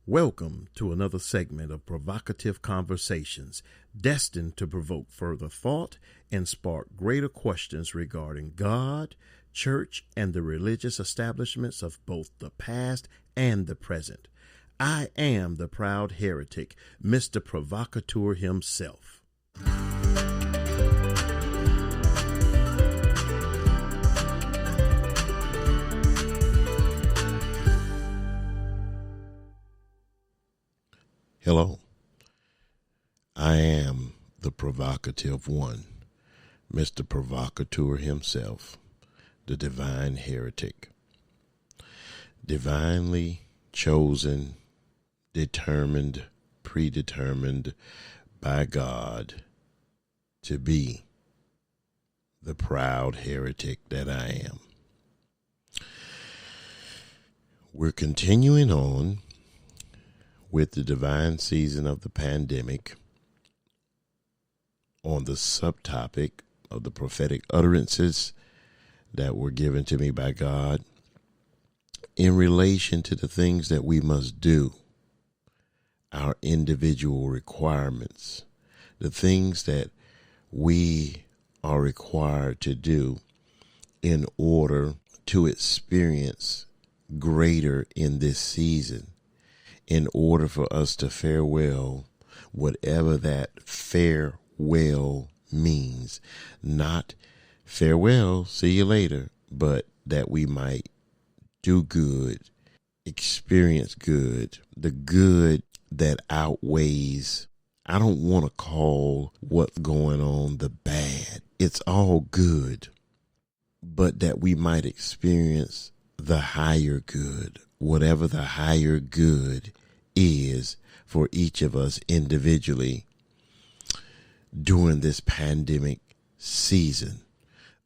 Welcome to another segment of provocative conversations destined to provoke further thought and spark greater questions regarding God, church, and the religious establishments of both the past and the present. I am the proud heretic, Mr. Provocateur himself. Hello, I am the provocative one, Mr. Provocateur himself, the divine heretic. Divinely chosen, determined, predetermined by God to be the proud heretic that I am. We're continuing on with the divine season of the pandemic on the subtopic of the prophetic utterances that were given to me by God in relation to the things that we must do, our individual requirements, the things that we are required to do in order to experience greater in this season, in order for us to fare well, whatever that farewell means. Not farewell, see you later, but that we might do good, experience good, the good that outweighs, I don't want to call what's going on the bad. It's all good, but that we might experience the higher good, whatever the higher good is for each of us individually during this pandemic season.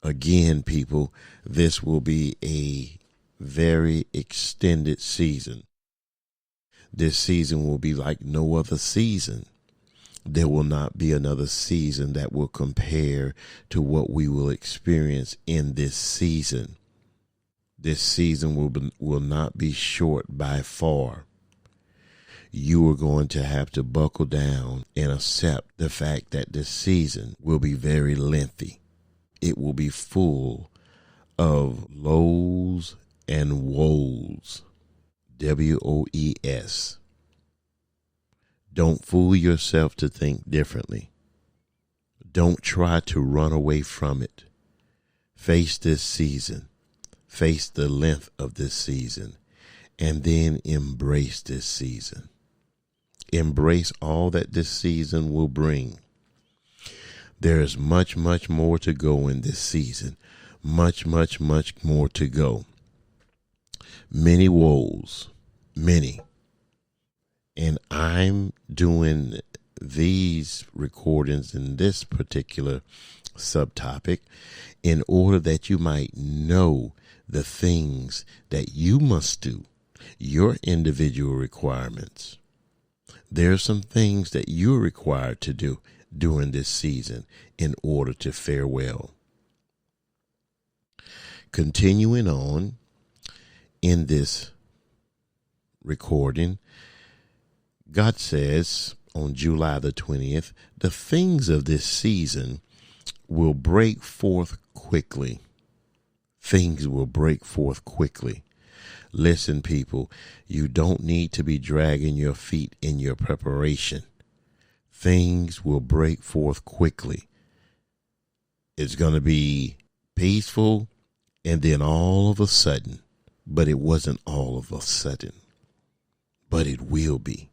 Again, people, this will be a very extended season. This season will be like no other season. There will not be another season that will compare to what we will experience in this season. This season will not be short by far. You are going to have to buckle down and accept the fact that this season will be very lengthy. It will be full of lows and woes. WOES. Don't fool yourself to think differently. Don't try to run away from it. Face this season. Face the length of this season, and then embrace this season. Embrace all that this season will bring. There is much, much more to go in this season. Much, much, much more to go. Many woes, many. And I'm doing these recordings in this particular subtopic in order that you might know the things that you must do, your individual requirements. There are some things that you're required to do during this season in order to fare well. Continuing on in this recording, God says on July the 20th, the things of this season will break forth quickly. Things will break forth quickly. Listen, people, you don't need to be dragging your feet in your preparation. Things will break forth quickly. It's going to be peaceful, and then all of a sudden, but it wasn't all of a sudden, but it will be.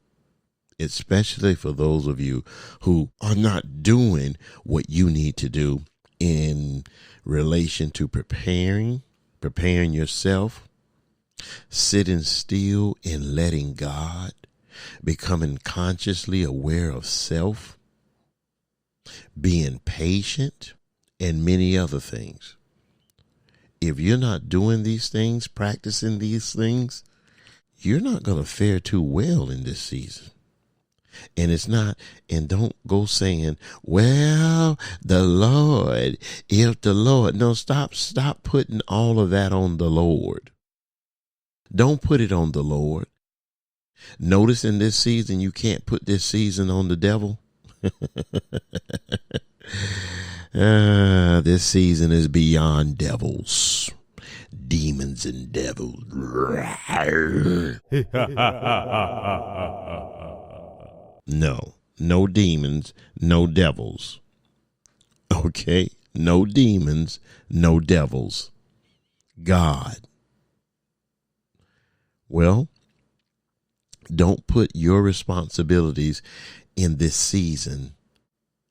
Especially for those of you who are not doing what you need to do in relation to preparing yourself, sitting still and letting God, becoming consciously aware of self, being patient, and many other things. If you're not doing these things, practicing these things, you're not going to fare too well in this season. And it's not, and don't go saying, well, the Lord, if the Lord, no, stop putting all of that on the Lord. Don't put it on the Lord. Notice in this season, you can't put this season on the devil. This season is beyond devils, demons and devils. No demons, no devils. Okay? No demons, no devils. God. Well, don't put your responsibilities in this season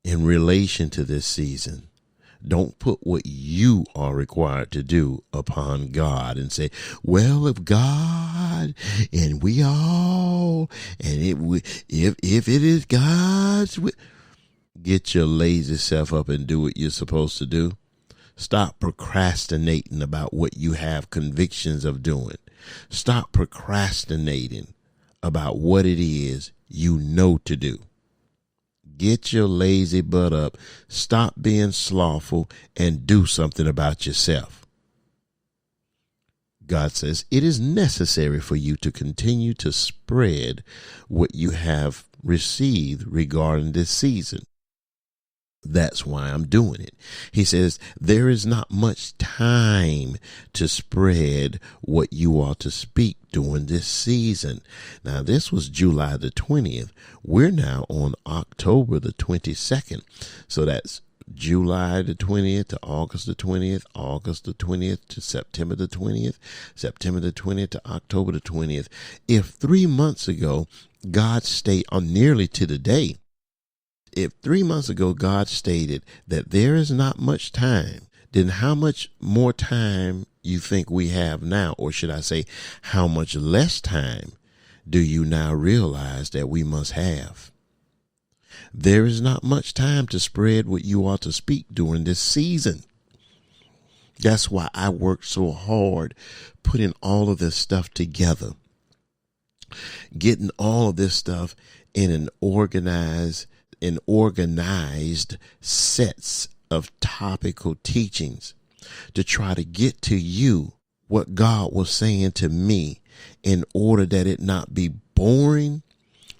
in relation to this season. Don't put what you are required to do upon God and say, well, if God and we all, and if it is God's will, get your lazy self up and do what you're supposed to do. Stop procrastinating about what you have convictions of doing. Stop procrastinating about what it is you know to do. Get your lazy butt up, stop being slothful, and do something about yourself. God says it is necessary for you to continue to spread what you have received regarding this season. That's why I'm doing it. He says there is not much time to spread what you are to speak during this season. Now, this was July the 20th. We're now on October the 22nd. So that's July the 20th to August the 20th, August the 20th to September the 20th, September the 20th to October the 20th. If 3 months ago, God stayed on nearly to the day, if 3 months ago God stated that there is not much time, then how much more time you think we have now? Or should I say, how much less time do you now realize that we must have? There is not much time to spread what you are to speak during this season. That's why I worked so hard putting all of this stuff together, getting all of this stuff in an organized sets of topical teachings to try to get to you what God was saying to me, in order that it not be boring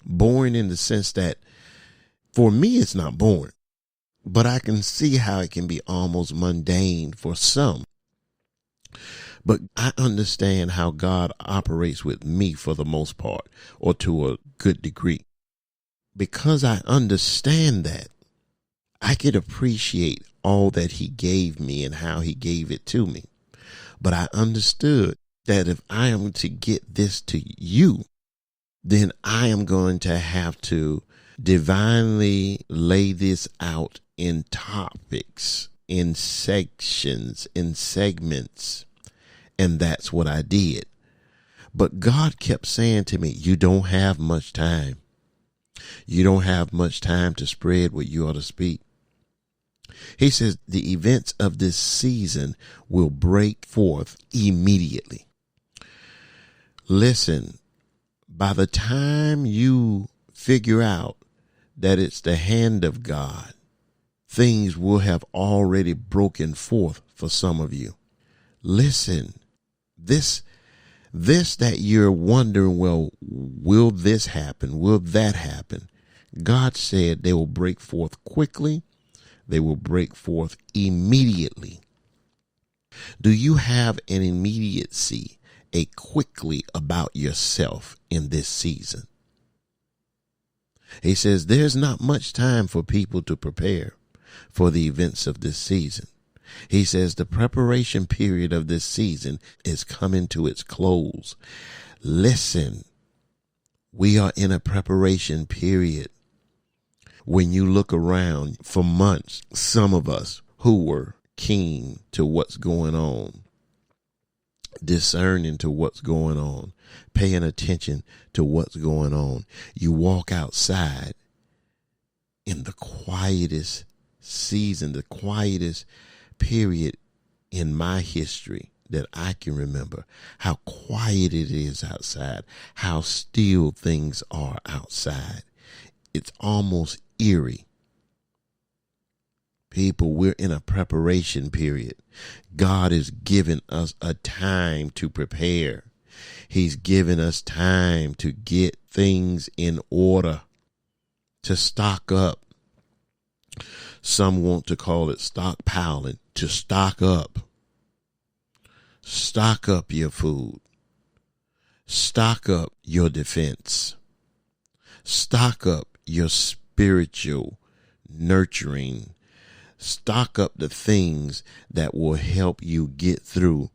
in the sense that for me it's not boring, but I can see how it can be almost mundane for some. But I understand how God operates with me for the most part, or to a good degree. Because I understand that, I could appreciate all that he gave me and how he gave it to me. But I understood that if I am to get this to you, then I am going to have to divinely lay this out in topics, in sections, in segments. And that's what I did. But God kept saying to me, you don't have much time. You don't have much time to spread what you ought to speak. He says the events of this season will break forth immediately. Listen, by the time you figure out that it's the hand of God, things will have already broken forth for some of you. Listen, this that you're wondering, well, will this happen? Will that happen? God said they will break forth quickly. They will break forth immediately. Do you have an immediacy, a quickly about yourself in this season? He says there's not much time for people to prepare for the events of this season. He says the preparation period of this season is coming to its close. Listen, we are in a preparation period. When you look around for months, some of us who were keen to what's going on, discerning to what's going on, paying attention to what's going on, you walk outside in the quietest season, the quietest period in my history that I can remember, how quiet it is outside, how still things are outside. It's almost eerie. People, we're in a preparation period. God is giving us a time to prepare. He's given us time to get things in order, to stock up. Some want to call it stockpiling, to stock up. Stock up your food. Stock up your defense. Stock up your spiritual nurturing. Stock up the things that will help you get through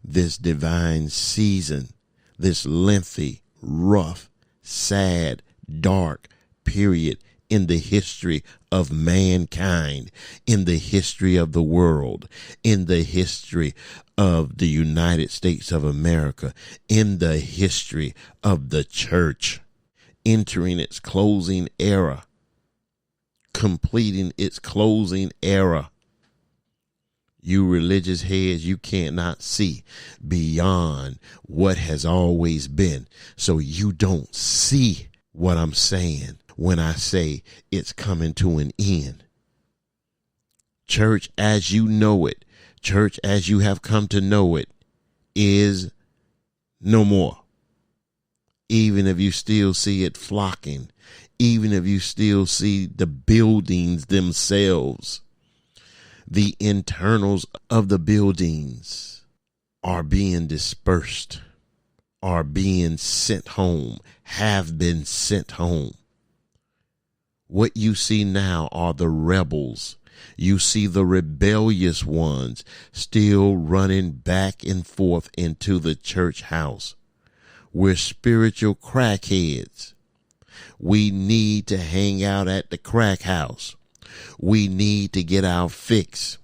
this divine season, this lengthy, rough, sad, dark period in the history of mankind, in the history of the world, in the history of the United States of America, in the history of the church, entering its closing era, completing its closing era. You religious heads, you cannot see beyond what has always been. So you don't see what I'm saying when I say it's coming to an end. Church as you know it, church as you have come to know it, is no more. Even if you still see it flocking, even if you still see the buildings themselves, the internals of the buildings are being dispersed, are being sent home, have been sent home. What you see now are the rebels. You see the rebellious ones still running back and forth into the church house. We're spiritual crackheads. We need to hang out at the crack house. We need to get our fix.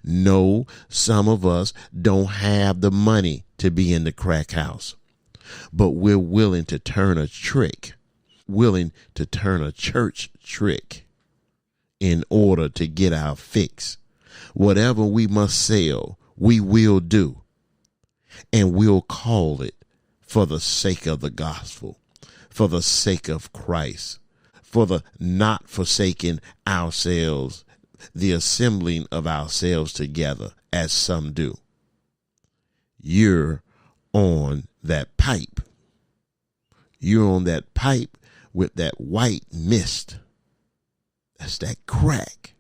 No, some of us don't have the money to be in the crack house, but we're willing to turn a trick, willing to turn a church trick in order to get our fix. Whatever we must sell, we will do, and we'll call it for the sake of the gospel, for the sake of Christ, for the not forsaking ourselves, the assembling of ourselves together as some do. You're on that pipe. You're on that pipe with that white mist. That's that crack.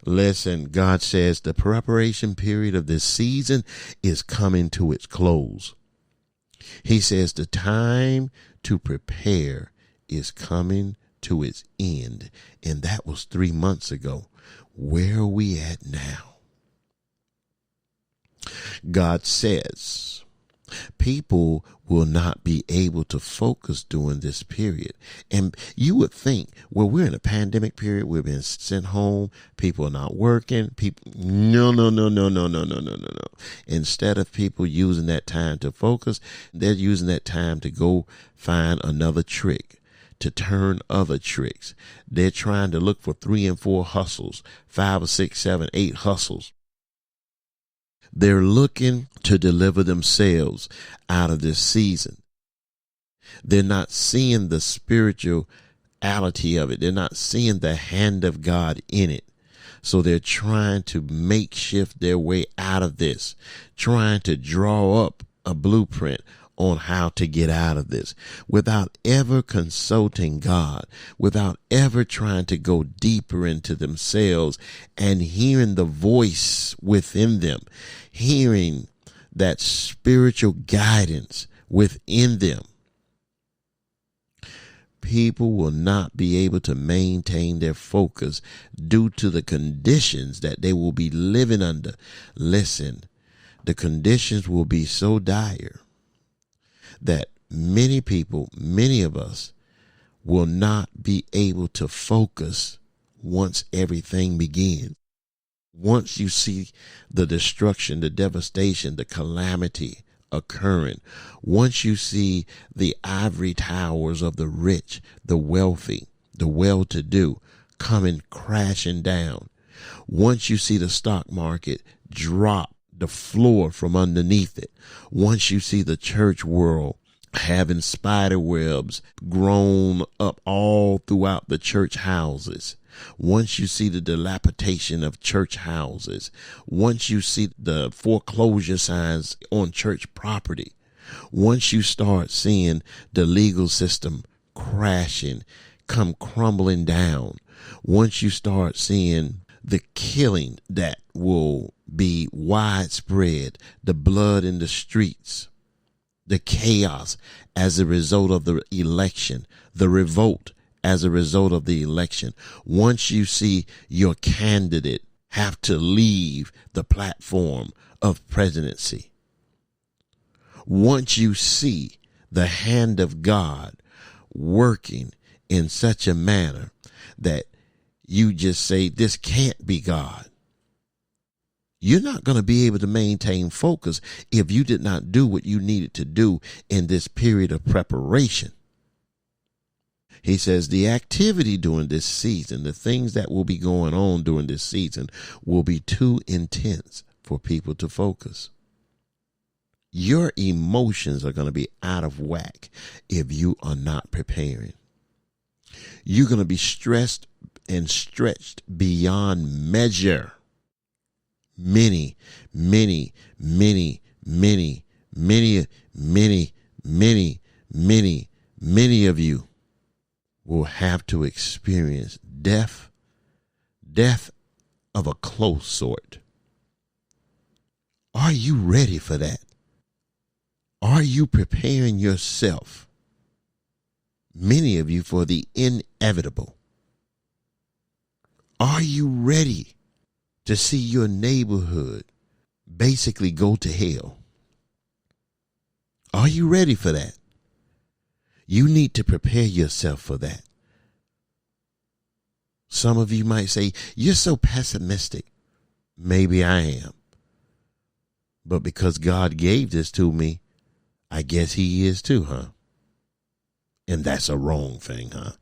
Listen, God says the preparation period of this season is coming to its close. He says the time to prepare is coming to its end. And that was 3 months ago. Where are we at now? God says people will not be able to focus during this period. And you would think, well, we're in a pandemic period. We've been sent home. People are not working. No. Instead of people using that time to focus, they're using that time to go find another trick, to turn other tricks. They're trying to look for 3 and 4 hustles, 5 or 6, 7, 8 hustles. They're looking to deliver themselves out of this season. They're not seeing the spirituality of it. They're not seeing the hand of God in it. So they're trying to makeshift their way out of this, trying to draw up a blueprint on how to get out of this without ever consulting God, without ever trying to go deeper into themselves and hearing the voice within them, hearing that spiritual guidance within them. People will not be able to maintain their focus due to the conditions that they will be living under. Listen, the conditions will be so dire that many people, many of us, will not be able to focus once everything begins. Once you see the destruction, the devastation, the calamity occurring, once you see the ivory towers of the rich, the wealthy, the well-to-do coming crashing down, once you see the stock market drop the floor from underneath it, once you see the church world having spider webs grown up all throughout the church houses, once you see the dilapidation of church houses, once you see the foreclosure signs on church property, once you start seeing the legal system crashing, come crumbling down, once you start seeing the killing that will be widespread, the blood in the streets, the chaos as a result of the election, the revolt as a result of the election, once you see your candidate have to leave the platform of presidency, once you see the hand of God working in such a manner that you just say, this can't be God, you're not going to be able to maintain focus if you did not do what you needed to do in this period of preparation. He says the activity during this season, the things that will be going on during this season, will be too intense for people to focus. Your emotions are going to be out of whack if you are not preparing. You're going to be stressed and stretched beyond measure. Many of you will have to experience death of a close sort. Are you ready for that? Are you preparing yourself, many of you, for the inevitable? Are you ready to see your neighborhood basically go to hell? Are you ready for that? You need to prepare yourself for that. Some of you might say, you're so pessimistic. Maybe I am. But because God gave this to me, I guess he is too, huh? And that's a wrong thing, huh?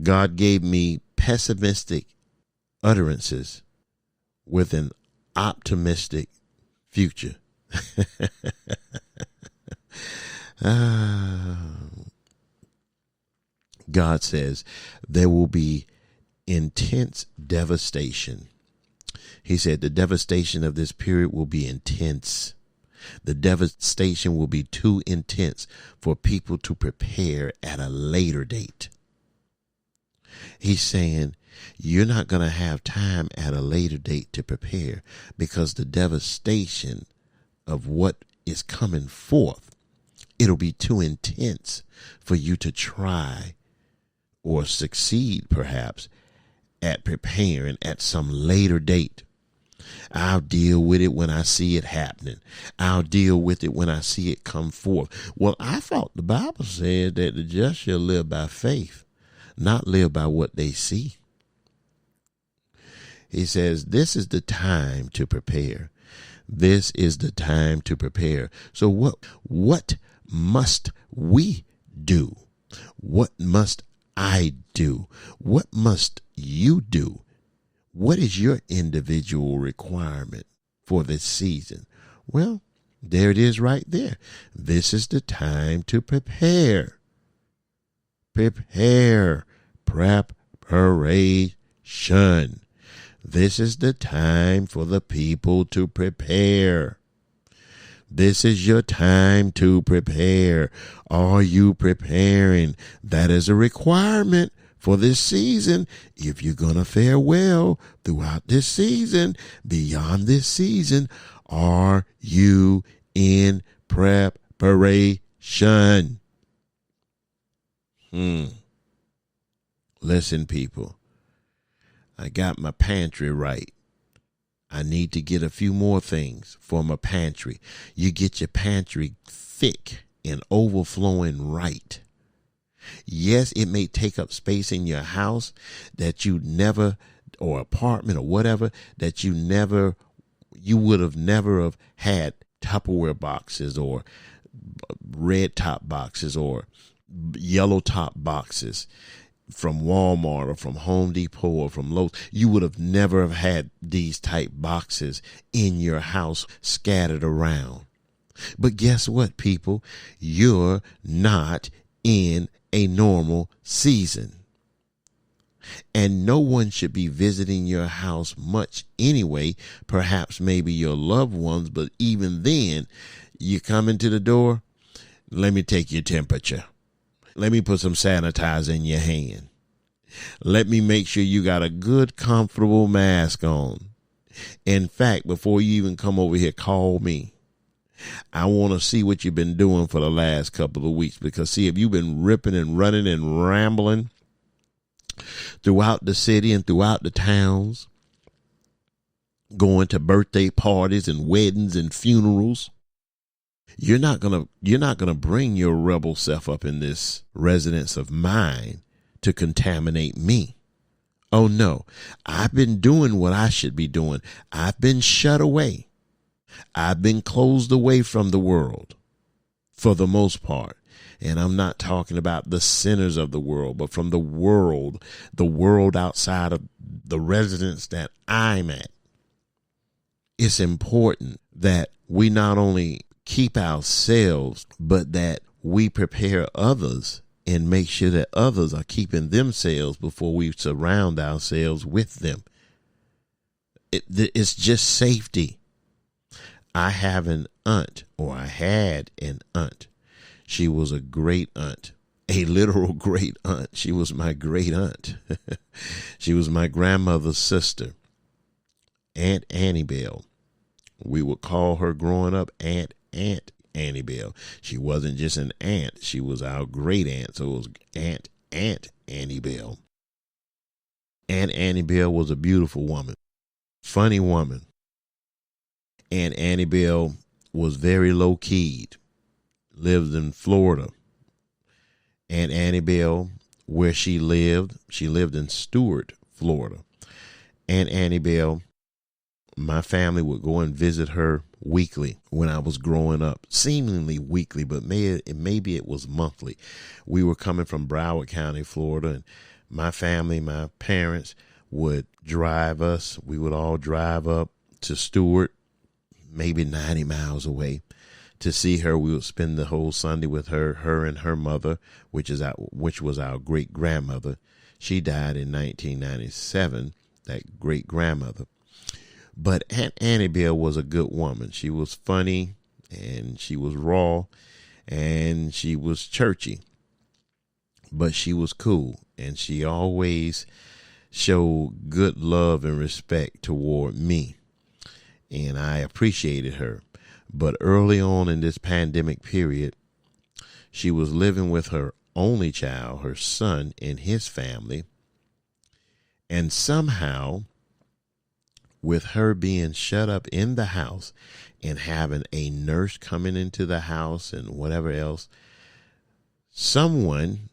God gave me pessimistic utterances with an optimistic future. God says there will be intense devastation. He said the devastation of this period will be intense. The devastation will be too intense for people to prepare at a later date. He's saying you're not going to have time at a later date to prepare because the devastation of what is coming forth, it'll be too intense for you to try or succeed perhaps at preparing at some later date. I'll deal with it when I see it happening. I'll deal with it when I see it come forth. Well, I thought the Bible said that the just shall live by faith, not live by what they see. He says this is the time to prepare. This is the time to prepare. So what must we do? What must I do? What must you do? What is your individual requirement for this season? Well, there it is right there. This is the time to prepare. Prepare. Preparation. This is the time for the people to prepare. This is your time to prepare. Are you preparing? That is a requirement for this season. If you're going to fare well throughout this season, beyond this season, are you in preparation? Listen, people, I got my pantry right. I need to get a few more things for my pantry. You get your pantry thick and overflowing right. Yes, it may take up space in your house that you never, or apartment or whatever, that you would have never had Tupperware boxes or red top boxes or yellow top boxes from Walmart or from Home Depot or from Lowe's. You would have never have had these type boxes in your house scattered around. But guess what, people? You're not in a normal season. And no one should be visiting your house much anyway, perhaps maybe your loved ones, but even then, you come into the door, let me take your temperature. Let me put some sanitizer in your hand. Let me make sure you got a good, comfortable mask on. In fact, before you even come over here, call me. I want to see what you've been doing for the last couple of weeks, because see, if you've been ripping and running and rambling throughout the city and throughout the towns, going to birthday parties and weddings and funerals, you're not gonna bring your rebel self up in this residence of mine to contaminate me. Oh no, I've been doing what I should be doing. I've been shut away. I've been closed away from the world for the most part. And I'm not talking about the sinners of the world, but from the world outside of the residence that I'm at. It's important that we not only keep ourselves, but that we prepare others and make sure that others are keeping themselves before we surround ourselves with them. It's just safety. I have an aunt, or I had an aunt. She was a great aunt, a literal great aunt. She was my great aunt. She was my grandmother's sister, Aunt Annie Bell. We would call her growing up Aunt Annie Bell. She wasn't just an aunt. She was our great aunt. So it was Aunt Annie Bell. Aunt Annie Bell was a beautiful woman, funny woman. Aunt Annie Bell was very low-keyed, lived in Florida. Aunt Annie Bell, where she lived in Stuart, Florida. Aunt Annie Bell, my family would go and visit her weekly when I was growing up, seemingly weekly, but maybe it was monthly. We were coming from Broward County, Florida, and my family, my parents would drive us. We would all drive up to Stuart, maybe 90 miles away, to see her. We would spend the whole Sunday with her and her mother, which was our great grandmother. She died in 1997, that great grandmother. But Aunt Annie Bell was a good woman. She was funny, and she was raw, and she was churchy, but she was cool, and she always showed good love and respect toward me, and I appreciated her. But early on in this pandemic period, she was living with her only child, her son, and his family, and somehow, with her being shut up in the house and having a nurse coming into the house and whatever else, someone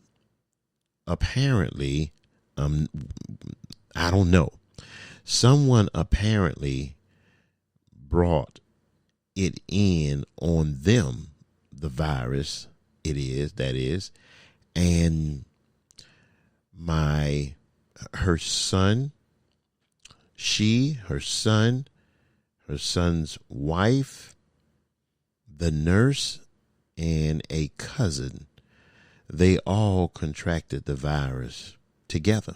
apparently, I don't know, someone apparently brought it in on them, the virus, that is, and her son, her son's wife, the nurse, and a cousin, they all contracted the virus together.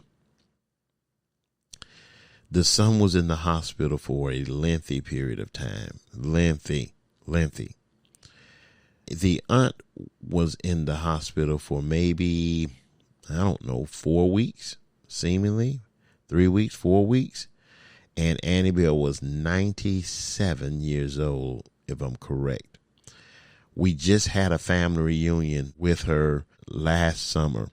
The son was in the hospital for a lengthy period of time. Lengthy. The aunt was in the hospital for maybe, 4 weeks, seemingly 3 weeks, 4 weeks. And Annie Bell was 97 years old, if I'm correct. We just had a family reunion with her last summer,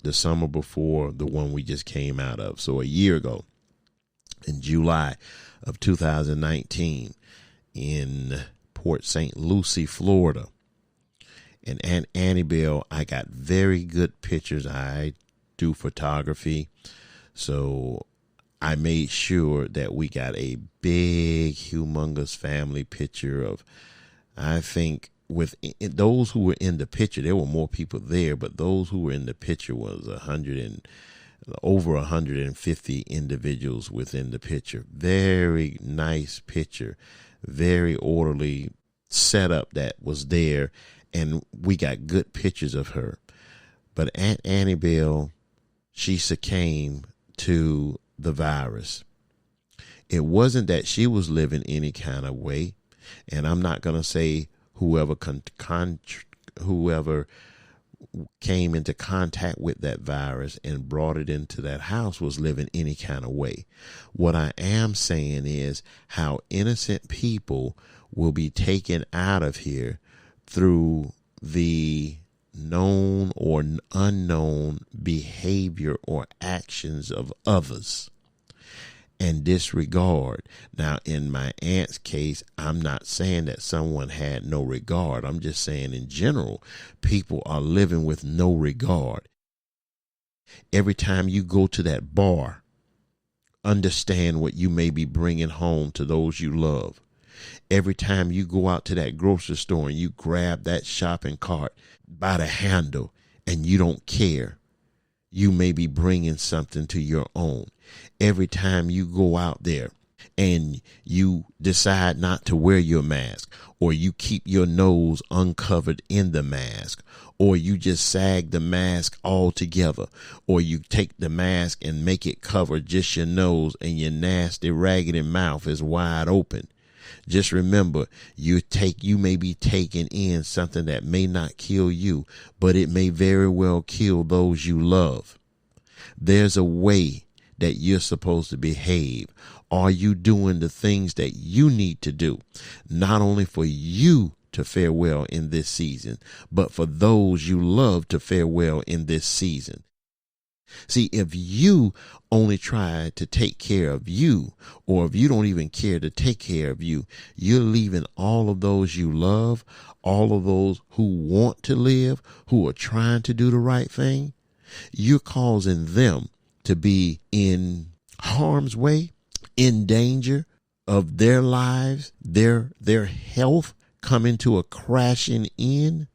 the summer before the one we just came out of. So a year ago, in July of 2019, in Port St. Lucie, Florida. And Aunt Annie Bell, I got very good pictures. I do photography, so I made sure that we got a big, humongous family picture of, I think, with those who were in the picture, there were more people there, but those who were in the picture was over 150 individuals within the picture. Very nice picture, very orderly setup that was there, and we got good pictures of her. But Aunt Annabelle, she succumbed to the virus. It wasn't that she was living any kind of way. And I'm not going to say whoever came into contact with that virus and brought it into that house was living any kind of way. What I am saying is how innocent people will be taken out of here through the known or unknown behavior or actions of others and disregard. Now, in my aunt's case, I'm not saying that someone had no regard. I'm just saying in general, people are living with no regard. Every time you go to that bar, understand what you may be bringing home to those you love. Every time you go out to that grocery store and you grab that shopping cart by the handle and you don't care, you may be bringing something to your own. Every time you go out there and you decide not to wear your mask, or you keep your nose uncovered in the mask, or you just sag the mask altogether, or you take the mask and make it cover just your nose and your nasty raggedy mouth is wide open. Just remember, you may be taking in something that may not kill you, but it may very well kill those you love. There's a way that you're supposed to behave. Are you doing the things that you need to do, not only for you to fare well in this season, but for those you love to fare well in this season? See, if you only try to take care of you, or if you don't even care to take care of you, you're leaving all of those you love, all of those who want to live, who are trying to do the right thing, you're causing them to be in harm's way, in danger of their lives, their health coming to a crashing in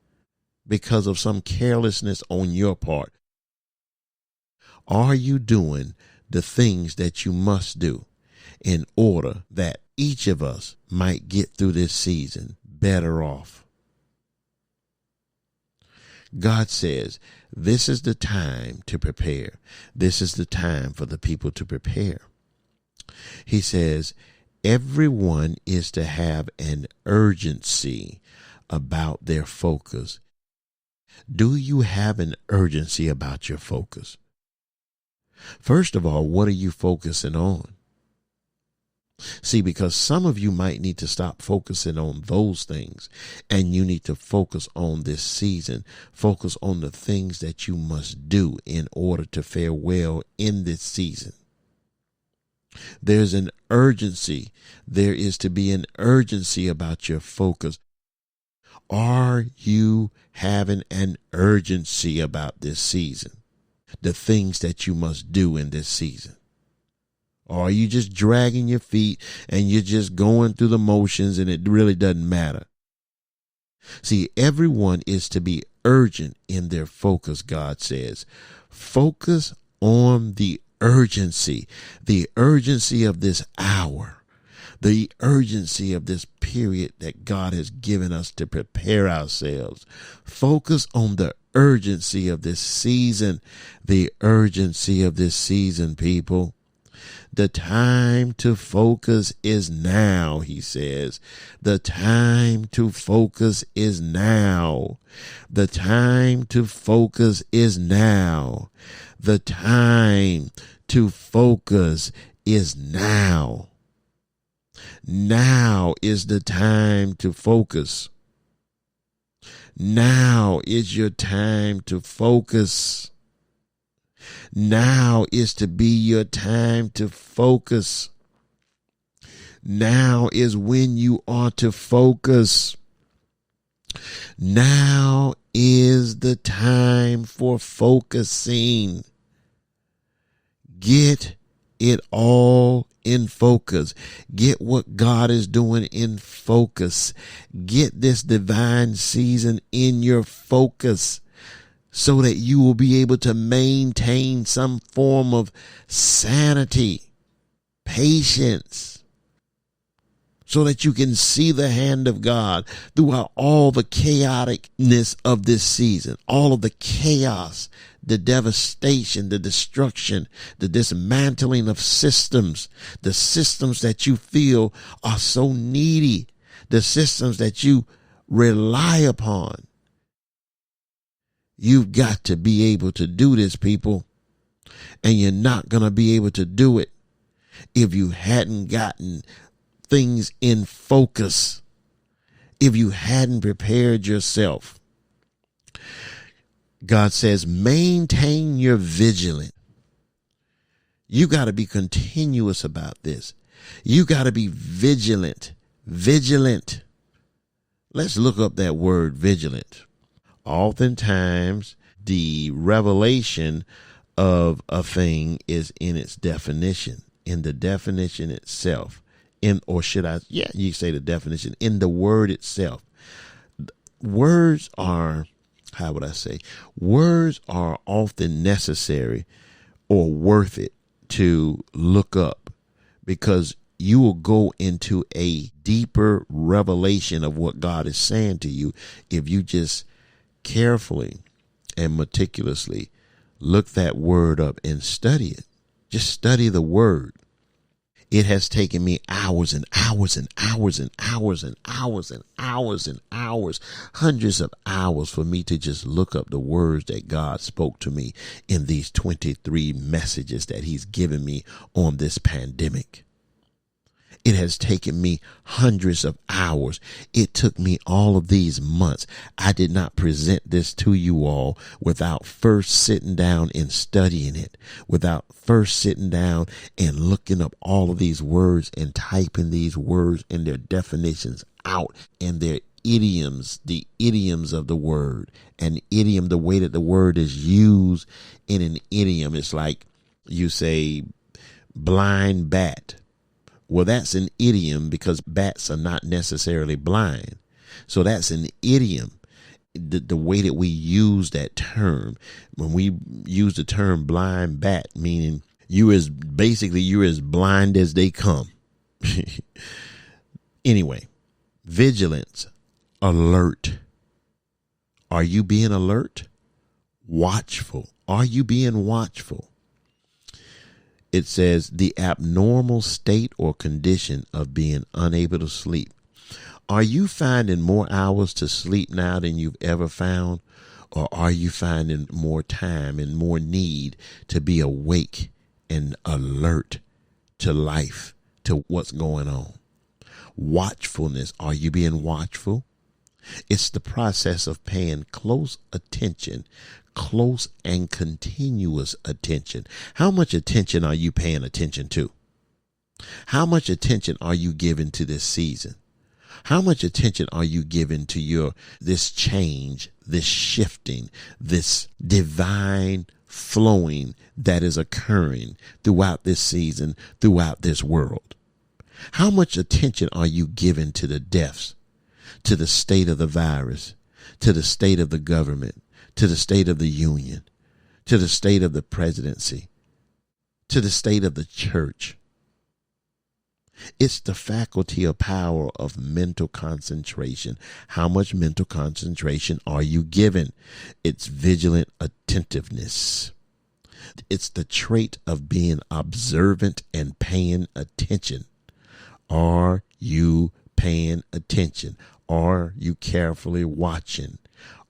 because of some carelessness on your part. Are you doing the things that you must do in order that each of us might get through this season better off? God says, this is the time to prepare. This is the time for the people to prepare. He says, everyone is to have an urgency about their focus. Do you have an urgency about your focus? First of all, what are you focusing on? See, because some of you might need to stop focusing on those things, and you need to focus on this season. Focus on the things that you must do in order to fare well in this season. There's an urgency. There is to be an urgency about your focus. Are you having an urgency about this season? The things that you must do in this season? Or are you just dragging your feet and you're just going through the motions and it really doesn't matter? See, everyone is to be urgent in their focus, God says. Focus on the urgency of this hour, the urgency of this period that God has given us to prepare ourselves. Focus on the urgency of this season, the urgency of this season, people. The time to focus is now, he says. The time to focus is now. The time to focus is now. The time to focus is now. Now is the time to focus. Now is your time to focus. Now is to be your time to focus. Now is when you are to focus. Now is the time for focusing. Get it all in focus. Get what God is doing in focus. Get this divine season in your focus, so that you will be able to maintain some form of sanity, patience, so that you can see the hand of God throughout all the chaoticness of this season, all of the chaos, the devastation, the destruction, the dismantling of systems, the systems that you feel are so needy, the systems that you rely upon. You've got to be able to do this, people, and you're not going to be able to do it if you hadn't gotten things in focus, if you hadn't prepared yourself. God says, maintain your vigilance. You got to be continuous about this. You got to be vigilant. Vigilant. Let's look up that word, vigilant. Oftentimes, the revelation of a thing is in its definition, in the definition itself. You say the definition, in the word itself. Words are, how would I say? Words are often necessary or worth it to look up, because you will go into a deeper revelation of what God is saying to you if you just carefully and meticulously look that word up and study it. Just study the word. It has taken me hours and hours and hours and hours and hours and hours and hours, hundreds of hours for me to just look up the words that God spoke to me in these 23 messages that he's given me on this pandemic. It has taken me hundreds of hours. It took me all of these months. I did not present this to you all without first sitting down and studying it, without first sitting down and looking up all of these words and typing these words and their definitions out and their idioms, the idioms of the word. An idiom, the way that the word is used in an idiom, it's like you say blind bat. Well, that's an idiom because bats are not necessarily blind. So that's an idiom. The way that we use that term, when we use the term blind bat, meaning you're as blind as they come. Anyway, vigilance, alert. Are you being alert? Watchful. Are you being watchful? It says the abnormal state or condition of being unable to sleep. Are you finding more hours to sleep now than you've ever found? Or are you finding more time and more need to be awake and alert to life, to what's going on? Watchfulness. Are you being watchful? It's the process of paying close attention, close and continuous attention. How much attention are you paying attention to? How much attention are you giving to this season? How much attention are you giving to this change, this shifting, this divine flowing that is occurring throughout this season, throughout this world? How much attention are you giving to the deaths, to the state of the virus, to the state of the government, to the state of the union, to the state of the presidency, to the state of the church? It's the faculty of power of mental concentration. How much mental concentration are you given? It's vigilant attentiveness. It's the trait of being observant and paying attention. Are you paying attention? Are you carefully watching?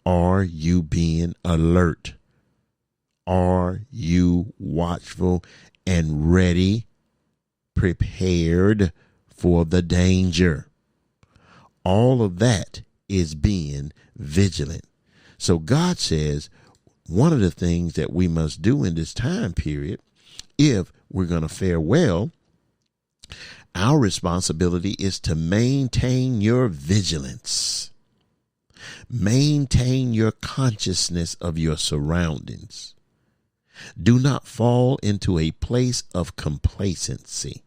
Are you being alert? Are you watchful and ready, prepared for the danger? All of that is being vigilant. So God says one of the things that we must do in this time period, if we're going to fare well, our responsibility is to maintain your vigilance. Maintain your consciousness of your surroundings. Do not fall into a place of complacency.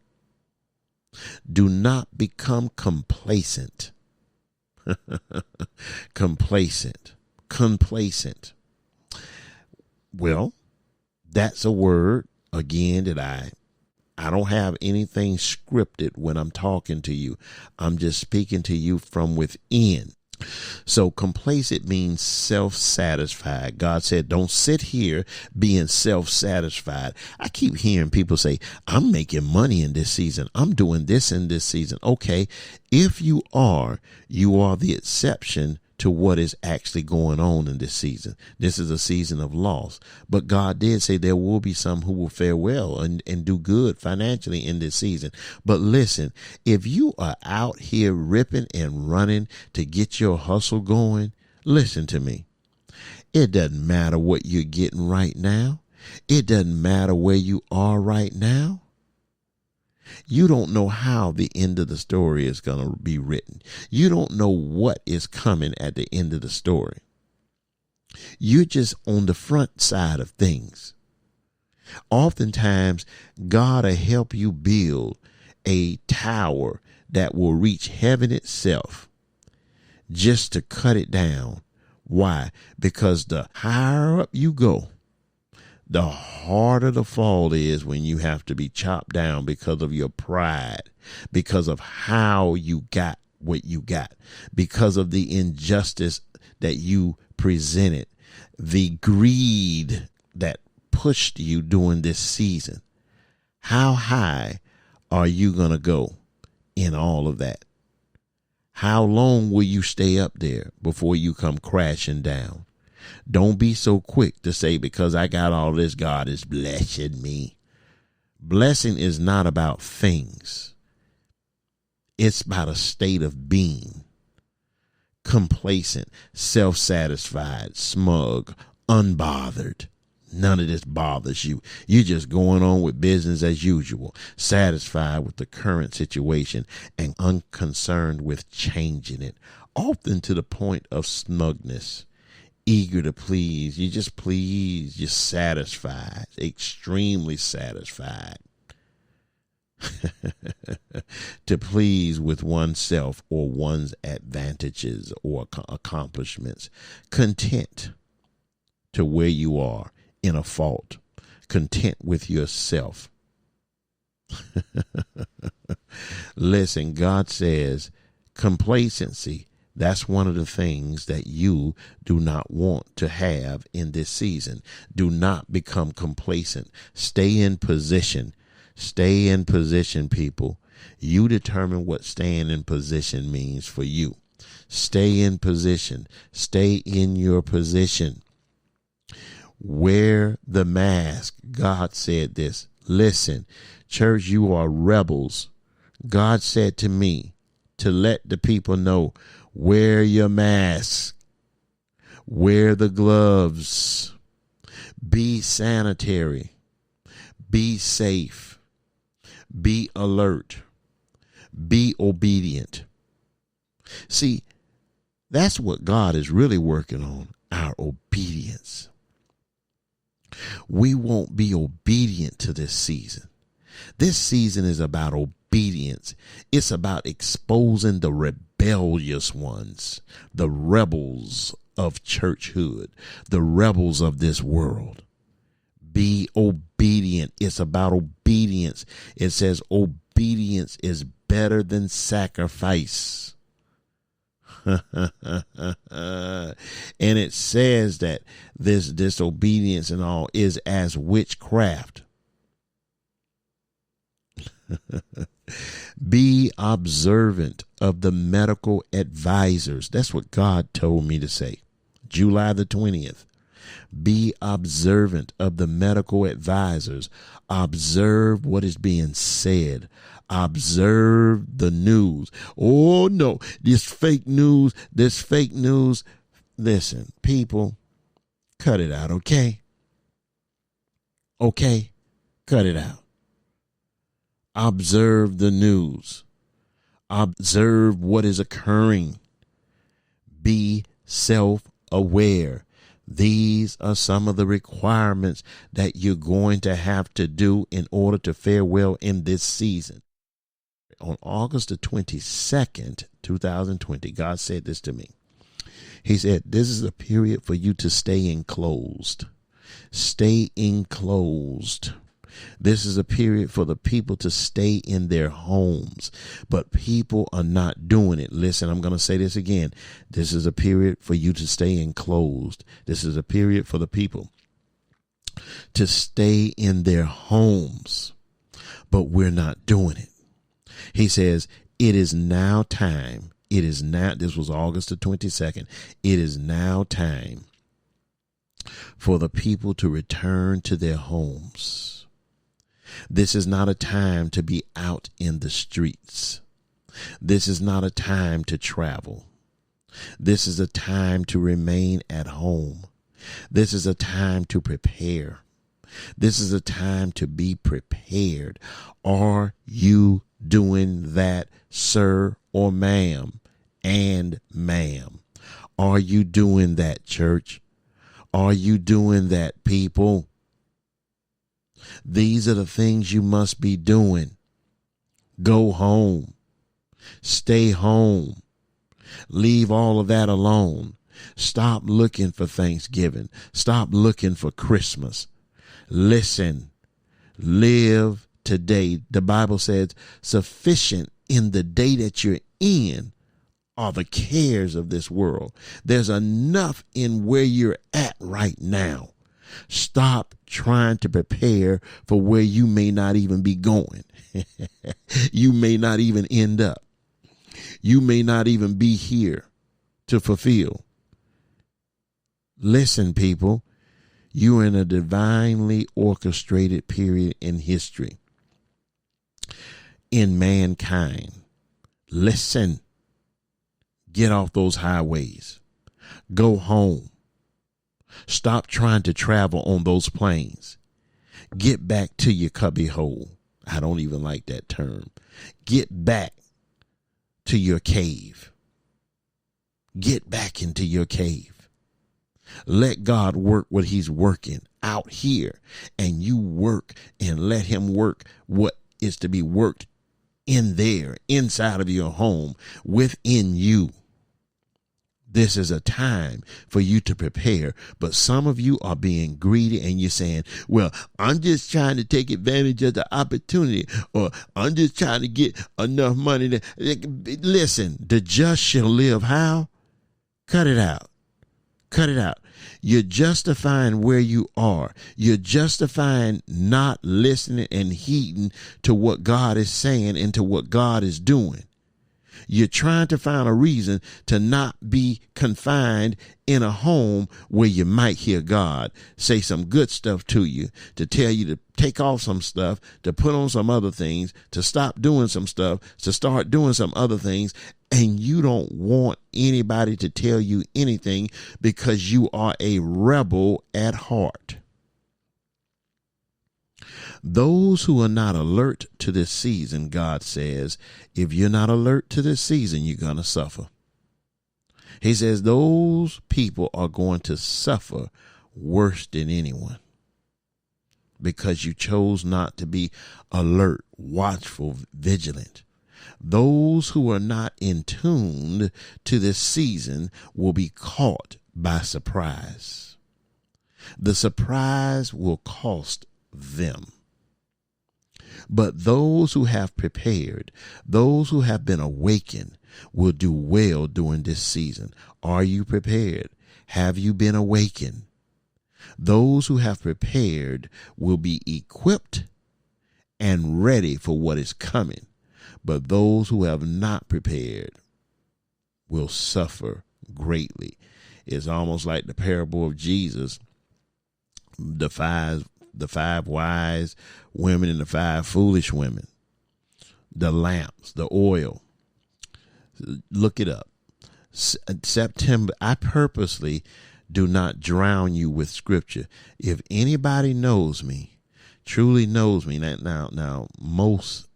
Do not become complacent. Complacent. Well, that's a word, again, that I I don't have anything scripted when I'm talking to you. I'm just speaking to you from within. So complacent means self-satisfied. God said, don't sit here being self-satisfied. I keep hearing people say, I'm making money in this season. I'm doing this in this season. Okay, if you are the exception to what is actually going on in this season. This is a season of loss. But God did say there will be some who will fare well and do good financially in this season. But listen, if you are out here ripping and running to get your hustle going, listen to me. It doesn't matter what you're getting right now. It doesn't matter where you are right now. You don't know how the end of the story is going to be written. You don't know what is coming at the end of the story. You're just on the front side of things. Oftentimes, God will help you build a tower that will reach heaven itself just to cut it down. Why? Because the higher up you go, the harder the fall is when you have to be chopped down because of your pride, because of how you got what you got, because of the injustice that you presented, the greed that pushed you during this season. How high are you going to go in all of that? How long will you stay up there before you come crashing down? Don't be so quick to say, because I got all this, God is blessing me. Blessing is not about things. It's about a state of being. Complacent, self-satisfied, smug, unbothered. None of this bothers you. You're just going on with business as usual, satisfied with the current situation and unconcerned with changing it, often to the point of snugness. Eager to please. You just please. You're satisfied, extremely satisfied. To please with oneself or one's advantages or accomplishments. Content to where you are in a fault. Content with yourself. Listen, God says complacency. That's one of the things that you do not want to have in this season. Do not become complacent. Stay in position. Stay in position, people. You determine what staying in position means for you. Stay in position. Stay in your position. Wear the mask. God said this. Listen, church, you are rebels. God said to me to let the people know, wear your mask, wear the gloves, be sanitary, be safe, be alert, be obedient. See, that's what God is really working on, our obedience. We won't be obedient to this season. This season is about obedience. It's about exposing the rebellious ones, the rebels of churchhood, the rebels of this world. Be obedient. It's about obedience. It says obedience is better than sacrifice. And it says that this disobedience and all is as witchcraft. Be observant of the medical advisors. That's what God told me to say. July the 20th. Be observant of the medical advisors. Observe what is being said. Observe the news. Oh no, this fake news. Listen, people, cut it out, okay? Okay, cut it out. Observe the news. Observe what is occurring. Be self-aware. These are some of the requirements that you're going to have to do in order to fare well in this season. On August the 22nd, 2020, God said this to me. He said, this is a period for you to stay enclosed. Stay enclosed. This is a period for the people to stay in their homes, but people are not doing it. Listen, I'm going to say this again. This is a period for you to stay enclosed. This is a period for the people to stay in their homes, but we're not doing it. He says, it is now time. It is now, this was August the 22nd. It is now time for the people to return to their homes. This is not a time to be out in the streets. This is not a time to travel. This is a time to remain at home. This is a time to prepare. This is a time to be prepared. Are you doing that, sir or ma'am? And ma'am, are you doing that, church? Are you doing that, people? These are the things you must be doing. Go home. Stay home. Leave all of that alone. Stop looking for Thanksgiving. Stop looking for Christmas. Listen, live today. The Bible says sufficient in the day that you're in are the cares of this world. There's enough in where you're at right now. Stop trying to prepare for where you may not even be going. You may not even end up. You may not even be here to fulfill. Listen, people, you're in a divinely orchestrated period in history, in mankind. Listen. Get off those highways. Go home. Stop trying to travel on those planes. Get back to your cubby hole. I don't even like that term. Get back to your cave. Get back into your cave. Let God work what he's working out here, and you work and let him work what is to be worked in there, inside of your home, within you. This is a time for you to prepare, but some of you are being greedy and you're saying, well, I'm just trying to take advantage of the opportunity, or I'm just trying to get enough money to listen. The just shall live. How? Cut it out. Cut it out. You're justifying where you are. You're justifying not listening and heeding to what God is saying and to what God is doing. You're trying to find a reason to not be confined in a home where you might hear God say some good stuff to you, to tell you to take off some stuff, to put on some other things, to stop doing some stuff, to start doing some other things. And you don't want anybody to tell you anything because you are a rebel at heart. Those who are not alert to this season, God says, if you're not alert to this season, you're going to suffer. He says those people are going to suffer worse than anyone because you chose not to be alert, watchful, vigilant. Those who are not in tune to this season will be caught by surprise. The surprise will cost them. But those who have prepared, those who have been awakened, will do well during this season. Are you prepared? Have you been awakened? Those who have prepared will be equipped and ready for what is coming. But those who have not prepared will suffer greatly. It's almost like the parable of Jesus, the five wise women and the 5 foolish women, the lamps, the oil. Look it up. September. I purposely do not drown you with scripture. If anybody knows me, truly knows me, now most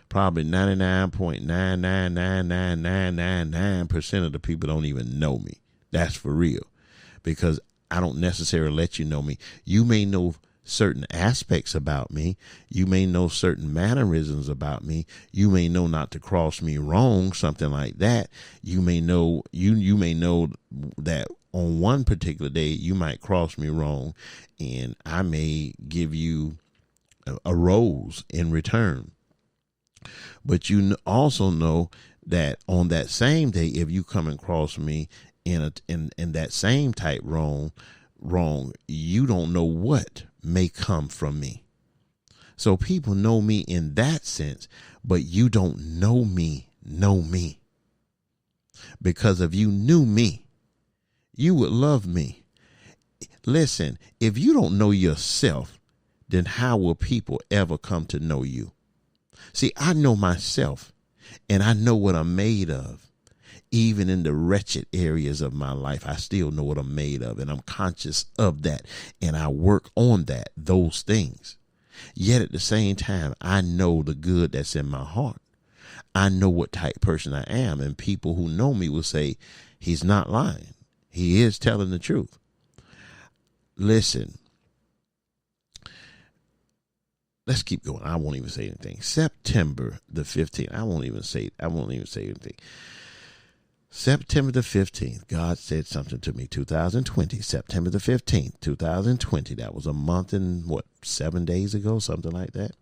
probably 99.9999999% of the people don't even know me. That's for real, because I don't necessarily let you know me. You may know certain aspects about me. You may know certain mannerisms about me. You may know not to cross me wrong, something like that. You may know you may know that on one particular day you might cross me wrong, and I may give you arose in return. But you also know that on that same day, if you come across me in that same type wrong, you don't know what may come from me. So people know me in that sense, but you don't know me. Because if you knew me, you would love me. Listen, if you don't know yourself, then how will people ever come to know you? See, I know myself, and I know what I'm made of. Even in the wretched areas of my life, I still know what I'm made of, and I'm conscious of that, and I work on those things. Yet at the same time, I know the good that's in my heart. I know what type person I am, and people who know me will say, he's not lying. He is telling the truth. Listen, let's keep going. I won't even say anything. September the 15th. I won't even say anything. September the 15th, God said something to me. 2020, September the 15th, 2020. That was a month and 7 days ago, something like that.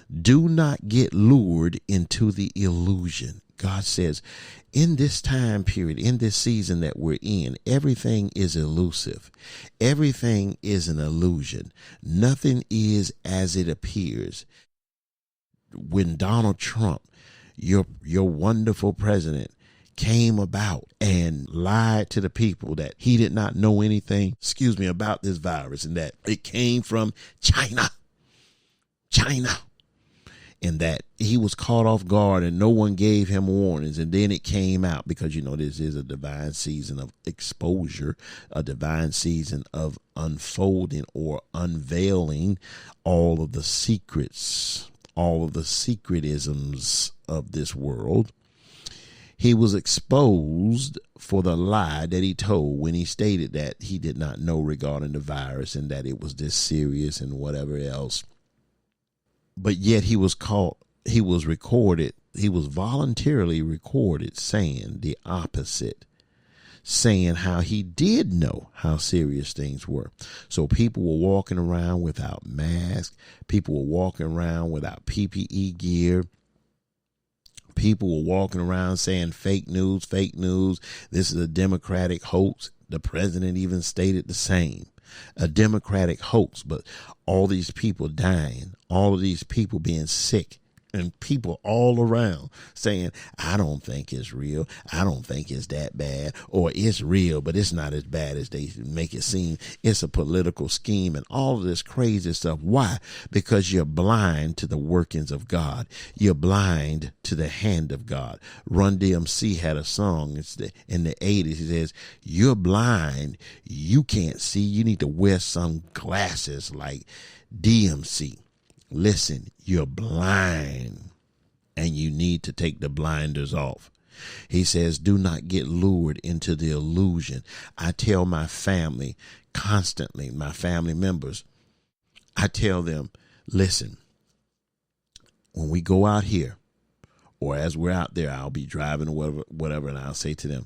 Do not get lured into the illusion. God says, in this time period, in this season that we're in, everything is elusive. Everything is an illusion. Nothing is as it appears. When Donald Trump, your wonderful president, came about and lied to the people that he did not know anything, about this virus, and that it came from China, and that he was caught off guard and no one gave him warnings. And then it came out because, this is a divine season of exposure, a divine season of unfolding or unveiling all of the secrets, all of the secretisms of this world. He was exposed for the lie that he told when he stated that he did not know regarding the virus and that it was this serious and whatever else. But yet he was recorded, he was voluntarily recorded saying the opposite, saying how he did know how serious things were. So people were walking around without masks. People were walking around without PPE gear. People were walking around saying fake news. This is a Democratic hoax. The president even stated the same. A Democratic hoax, but all these people dying, all of these people being sick, and people all around saying, I don't think it's real. I don't think it's that bad. Or it's real, but it's not as bad as they make it seem. It's a political scheme and all of this crazy stuff. Why? Because you're blind to the workings of God. You're blind to the hand of God. Run DMC had a song in the 80s. He says, you're blind. You can't see. You need to wear some glasses like DMC. Listen, you're blind and you need to take the blinders off. He says, do not get lured into the illusion. I tell my family constantly, my family members, I tell them, listen, when we go out here or as we're out there, I'll be driving or whatever, and I'll say to them,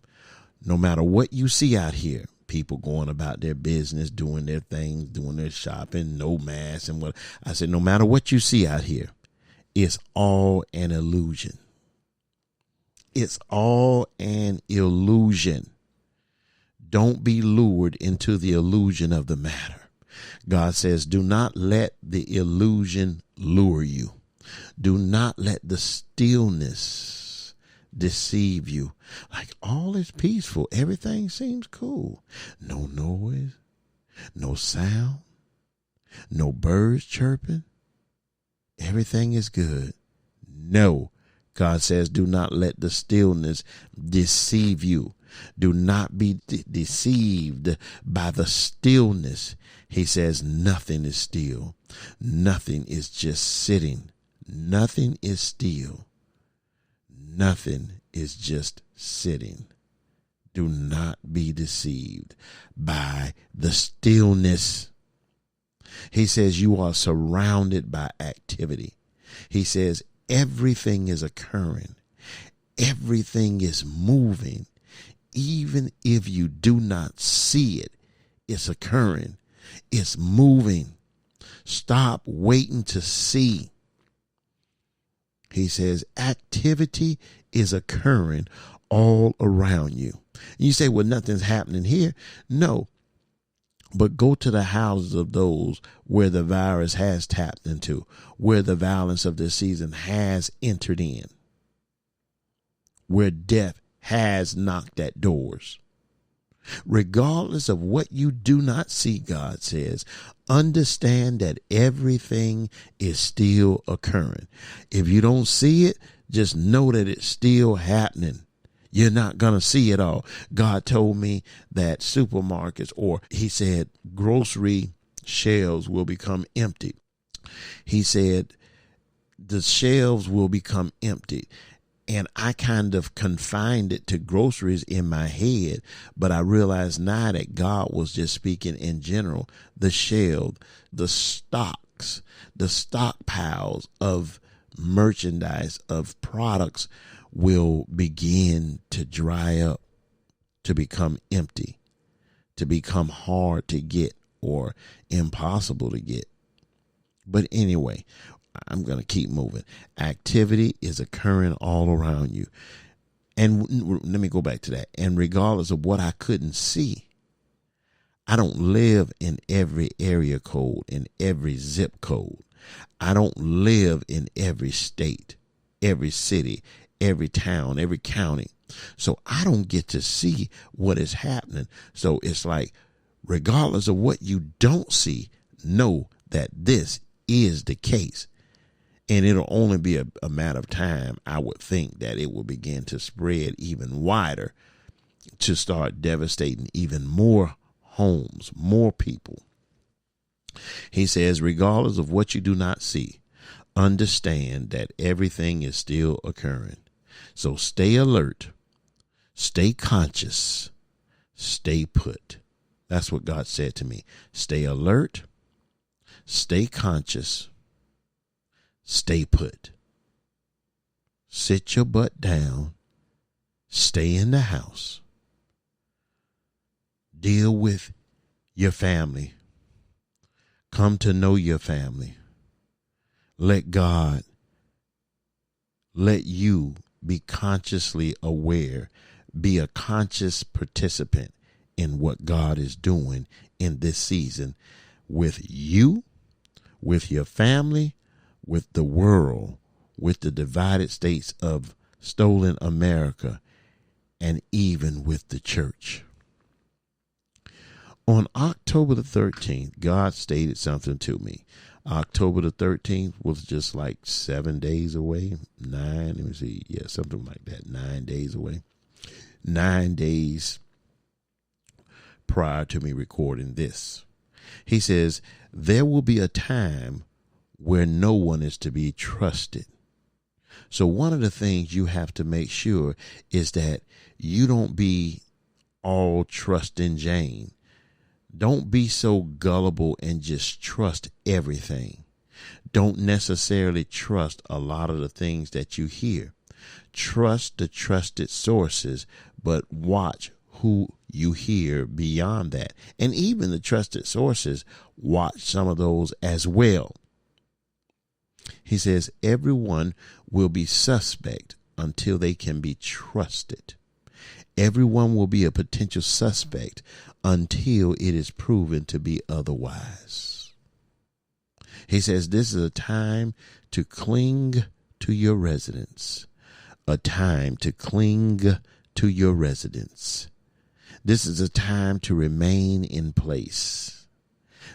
no matter what you see out here, people going about their business, doing their things, doing their shopping, no masks and what. I said, no matter what you see out here, it's all an illusion. It's all an illusion. Don't be lured into the illusion of the matter. God says, do not let the illusion lure you. Do not let the stillness deceive you. Like all is peaceful. Everything seems cool. No noise, no sound, no birds chirping. Everything is good. No, God says, do not let the stillness deceive you. Do not be deceived by the stillness. He says nothing is still. Nothing is just sitting. Nothing is still. Nothing is just sitting. Do not be deceived by the stillness. He says you are surrounded by activity. He says everything is occurring. Everything is moving. Even if you do not see it, it's occurring. It's moving. Stop waiting to see. He says activity is occurring all around you. You say, well, nothing's happening here. No, but go to the houses of those where the virus has tapped into, where the violence of this season has entered in, where death has knocked at doors. Regardless of what you do not see, God says, understand that everything is still occurring. If you don't see it, just know that it's still happening. You're not going to see it all. God told me that supermarkets, or he said grocery shelves will become empty. He said the shelves will become empty. And I kind of confined it to groceries in my head, but I realized now that God was just speaking in general. The shelf, the stocks, the stockpiles of merchandise, of products will begin to dry up, to become empty, to become hard to get or impossible to get. But anyway, I'm going to keep moving. Activity is occurring all around you. And let me go back to that. And regardless of what I couldn't see, I don't live in every area code, in every zip code. I don't live in every state, every city, every town, every county. So I don't get to see what is happening. So it's like, regardless of what you don't see, know that this is the case. And it'll only be a matter of time, I would think, that it will begin to spread even wider, to start devastating even more homes, more people. He says, regardless of what you do not see, understand that everything is still occurring. So stay alert, stay conscious, stay put. That's what God said to me. Stay alert, stay conscious, stay put. Sit your butt down. Stay in the house. Deal with your family. Come to know your family. Let God, let you be consciously aware. Be a conscious participant in what God is doing in this season with you, with your family, with the world, with the divided states of stolen America, and even with the church. On October the 13th, God stated something to me. October the 13th was just like 7 days away. Something like that. 9 days away. 9 days prior to me recording this. He says, there will be a time where no one is to be trusted. So one of the things you have to make sure is that you don't be all trust in Jane. Don't be so gullible and just trust everything. Don't necessarily trust a lot of the things that you hear. Trust the trusted sources, but watch who you hear beyond that. And even the trusted sources, watch some of those as well. He says everyone will be suspect until they can be trusted. Everyone will be a potential suspect until it is proven to be otherwise. He says this is a time to cling to your residence. A time to cling to your residence. This is a time to remain in place.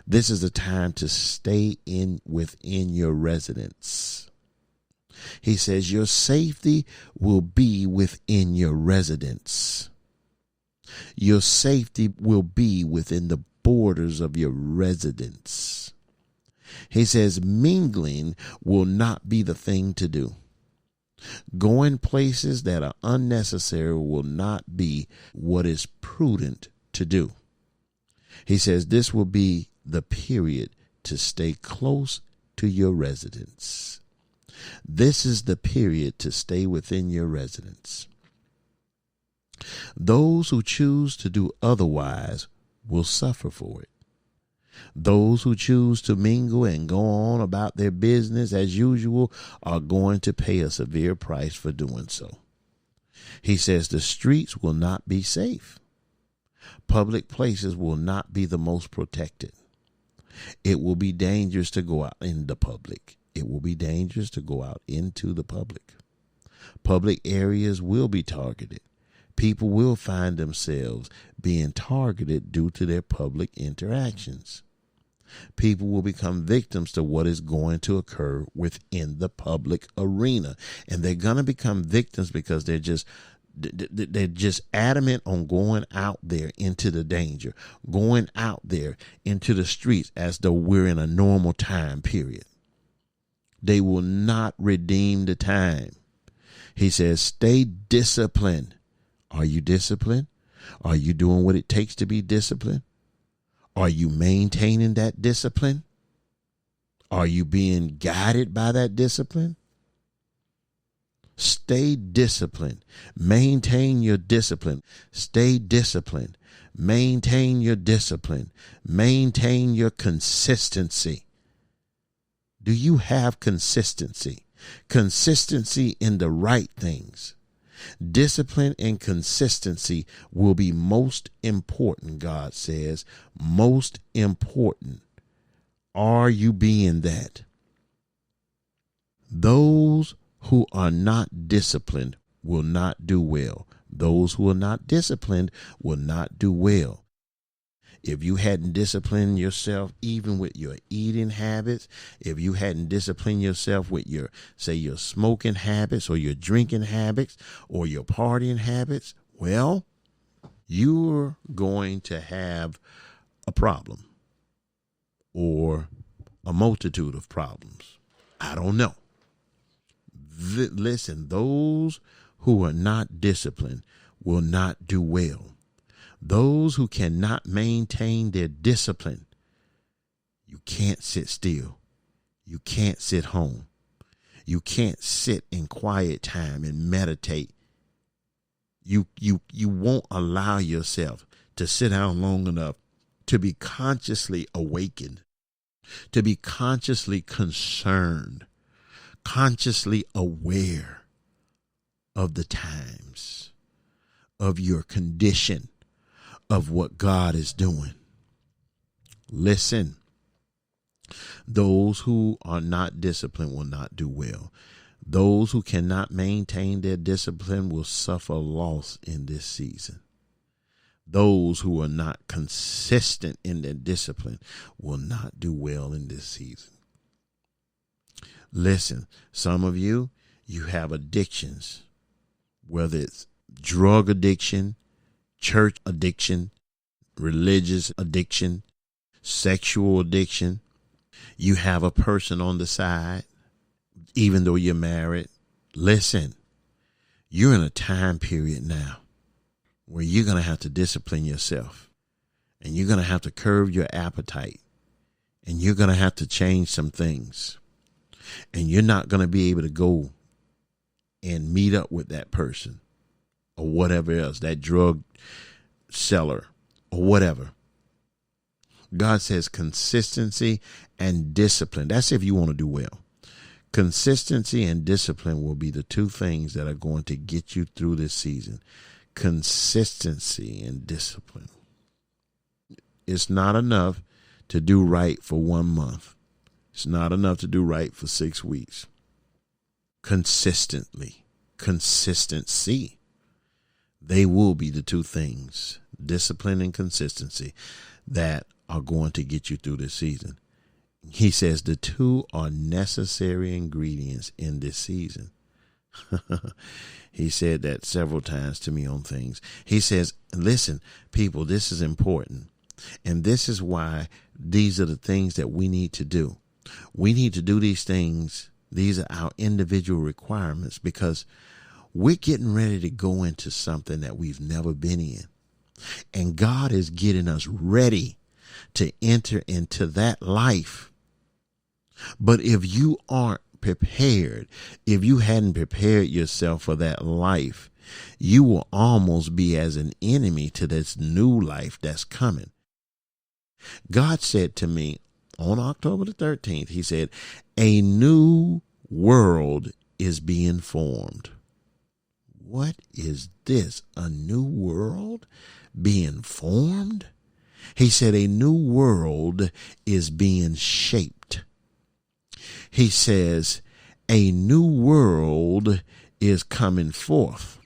This is a time to stay within your residence. He says your safety will be within your residence. Your safety will be within the borders of your residence. He says mingling will not be the thing to do. Going places that are unnecessary will not be what is prudent to do. He says this will be the period to stay close to your residence. This is the period to stay within your residence. Those who choose to do otherwise will suffer for it. Those who choose to mingle and go on about their business as usual are going to pay a severe price for doing so. He says the streets will not be safe. Public places will not be the most protected. It will be dangerous to go out in the public. It will be dangerous to go out into the public. Public areas will be targeted. People will find themselves being targeted due to their public interactions. People will become victims to what is going to occur within the public arena. And they're going to become victims because they're just adamant on going out there into the danger, going out there into the streets as though we're in a normal time period. They will not redeem the time. He says, stay disciplined. Are you disciplined? Are you doing what it takes to be disciplined? Are you maintaining that discipline? Are you being guided by that discipline? Stay disciplined. Maintain your discipline. Stay disciplined. Maintain your discipline. Maintain your consistency. Do you have consistency? Consistency in the right things. Discipline and consistency will be most important, God says. Most important. Are you being that? Those who are not disciplined will not do well. Those who are not disciplined will not do well. If you hadn't disciplined yourself, even with your eating habits, if you hadn't disciplined yourself with your smoking habits or your drinking habits or your partying habits, well, you're going to have a problem or a multitude of problems. I don't know. Listen, those who are not disciplined will not do well. Those who cannot maintain their discipline, you can't sit still. You can't sit home. You can't sit in quiet time and meditate. You won't allow yourself to sit down long enough to be consciously awakened, to be consciously concerned, consciously aware of the times, of your condition, of what God is doing. Listen, those who are not disciplined will not do well. Those who cannot maintain their discipline will suffer loss in this season. Those who are not consistent in their discipline will not do well in this season. Listen, some of you have addictions, whether it's drug addiction, church addiction, religious addiction, sexual addiction. You have a person on the side, even though you're married. Listen, you're in a time period now where you're going to have to discipline yourself, and you're going to have to curb your appetite, and you're going to have to change some things, and you're not going to be able to go and meet up with that person or whatever else, that drug seller or whatever. God says consistency and discipline. That's if you want to do well. Consistency and discipline will be the two things that are going to get you through this season. Consistency and discipline. It's not enough to do right for 1 month. It's not enough to do right for 6 weeks. Consistency. They will be the two things, discipline and consistency, that are going to get you through this season. He says the two are necessary ingredients in this season. He said that several times to me on things. He says, listen, people, this is important. And this is why these are the things that we need to do. We need to do these things. These are our individual requirements, because we're getting ready to go into something that we've never been in. And God is getting us ready to enter into that life. But if you aren't prepared, if you hadn't prepared yourself for that life, you will almost be as an enemy to this new life that's coming. God said to me on October the 13th, he said, a new world is being formed. What is this? A new world being formed? He said a new world is being shaped. He says a new world is coming forth.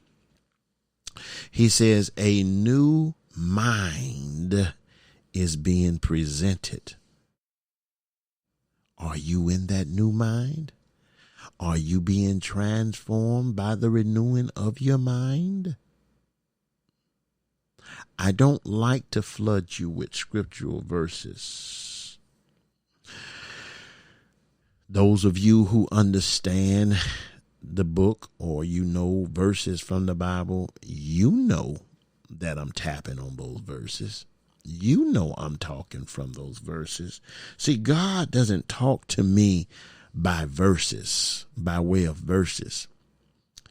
He says a new mind is being presented. Are you in that new mind? Are you being transformed by the renewing of your mind? I don't like to flood you with scriptural verses. Those of you who understand the book or you know verses from the Bible, you know that I'm tapping on those verses. You know I'm talking from those verses. See, God doesn't talk to me by verses, by way of verses.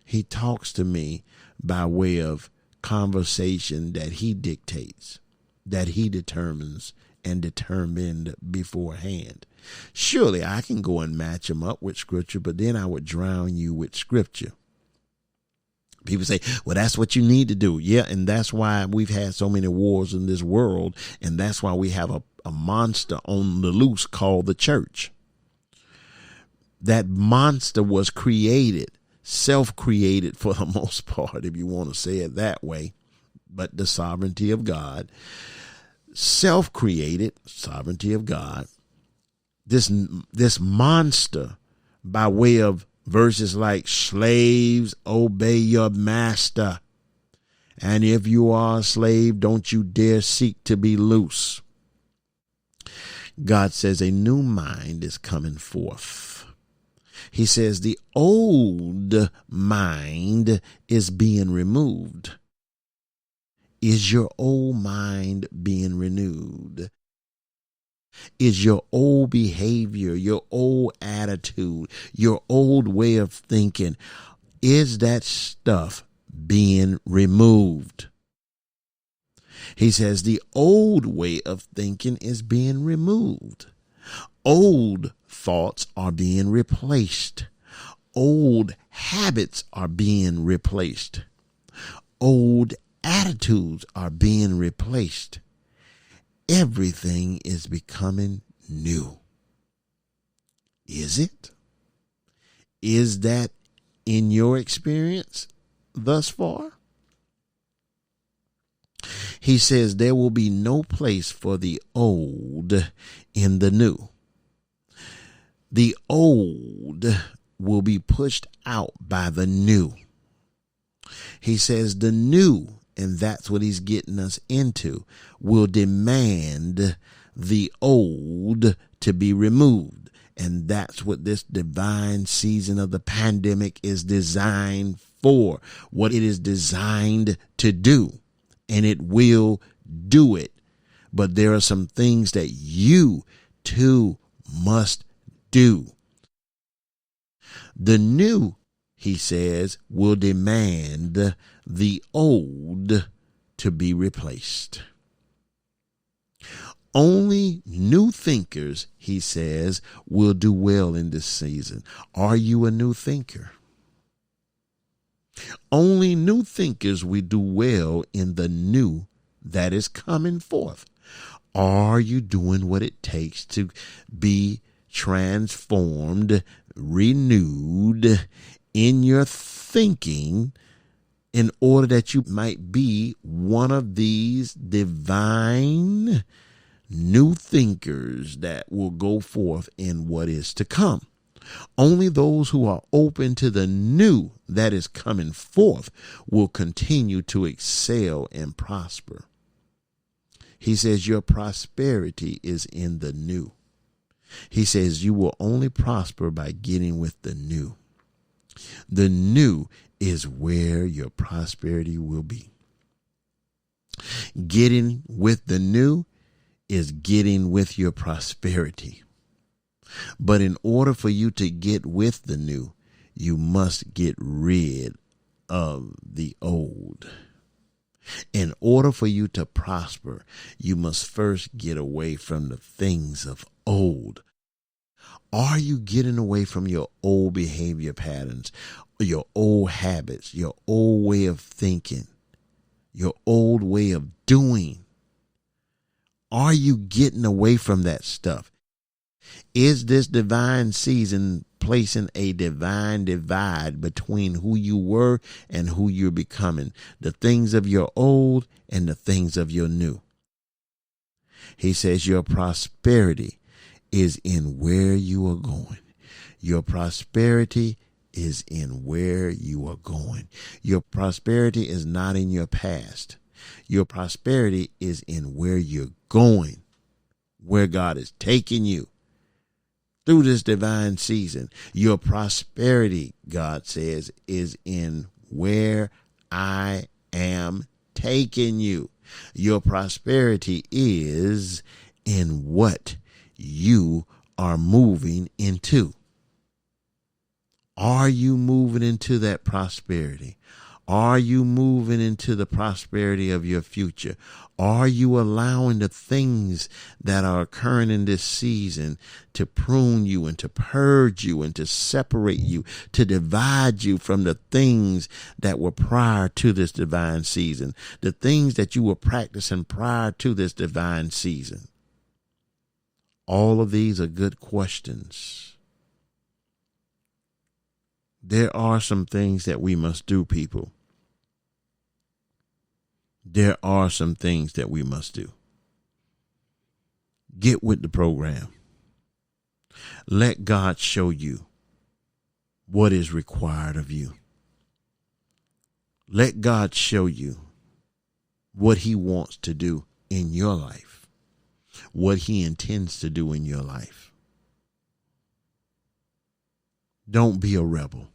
He talks to me by way of conversation that he dictates, that he determines and determined beforehand. Surely I can go and match him up with scripture, but then I would drown you with scripture. People say, well, that's what you need to do. Yeah, and that's why we've had so many wars in this world, and that's why we have a monster on the loose called the church. That monster was created, self-created for the most part, if you want to say it that way, but the sovereignty of God, self-created, sovereignty of God, this monster by way of verses like slaves, obey your master. And if you are a slave, don't you dare seek to be loose. God says a new mind is coming forth. He says the old mind is being removed. Is your old mind being renewed? Is your old behavior, your old attitude, your old way of thinking, is that stuff being removed? He says the old way of thinking is being removed. Old thoughts are being replaced. Old habits are being replaced. Old attitudes are being replaced. Everything is becoming new. Is it? Is that in your experience thus far? He says there will be no place for the old in the new. The old will be pushed out by the new. He says the new, and that's what he's getting us into, will demand the old to be removed. And that's what this divine season of the pandemic is designed for, what it is designed to do. And it will do it. But there are some things that you too must do. The new, he says, will demand the old to be replaced. Only new thinkers, he says, will do well in this season. Are you a new thinker? Only new thinkers will do well in the new that is coming forth. Are you doing what it takes to be transformed, renewed in your thinking in order that you might be one of these divine new thinkers that will go forth in what is to come? Only those who are open to the new that is coming forth will continue to excel and prosper. He says your prosperity is in the new. He says you will only prosper by getting with the new. The new is where your prosperity will be. Getting with the new is getting with your prosperity. But in order for you to get with the new, you must get rid of the old. In order for you to prosper, you must first get away from the things of old. Are you getting away from your old behavior patterns, your old habits, your old way of thinking, your old way of doing? Are you getting away from that stuff? Is this divine season placing a divine divide between who you were and who you're becoming, the things of your old and the things of your new? He says your prosperity is in where you are going. Your prosperity is in where you are going. Your prosperity is not in your past. Your prosperity is in where you're going, where God is taking you through this divine season. Your prosperity, God says, is in where I am taking you. Your prosperity is in what you are moving into. Are you moving into that prosperity? Are you moving into the prosperity of your future? Are you allowing the things that are occurring in this season to prune you and to purge you and to separate you, to divide you from the things that were prior to this divine season, the things that you were practicing prior to this divine season? All of these are good questions. There are some things that we must do, people. There are some things that we must do. Get with the program. Let God show you what is required of you. Let God show you what he wants to do in your life, what he intends to do in your life. Don't be a rebel.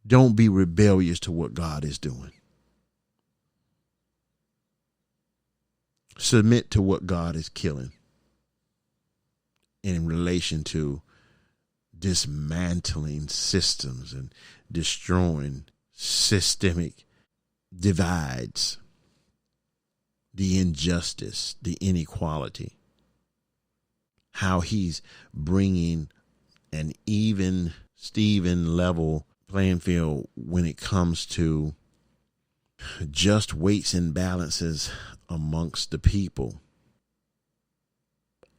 Don't be rebellious to what God is doing. Submit to what God is killing in relation to dismantling systems and destroying systemic divides, the injustice, the inequality, how he's bringing an even Steven level playing field when it comes to just weights and balances amongst the people.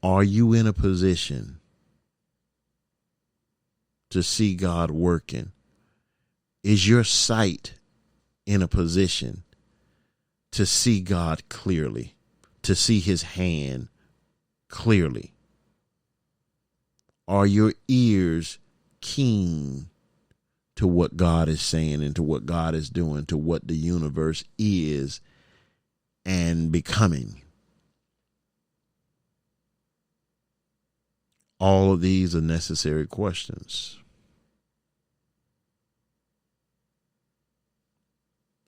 Are you in a position to see God working? Is your sight in a position to see God clearly, to see his hand clearly? Are your ears keen to what God is saying and to what God is doing, to what the universe is and becoming? All of these are necessary questions.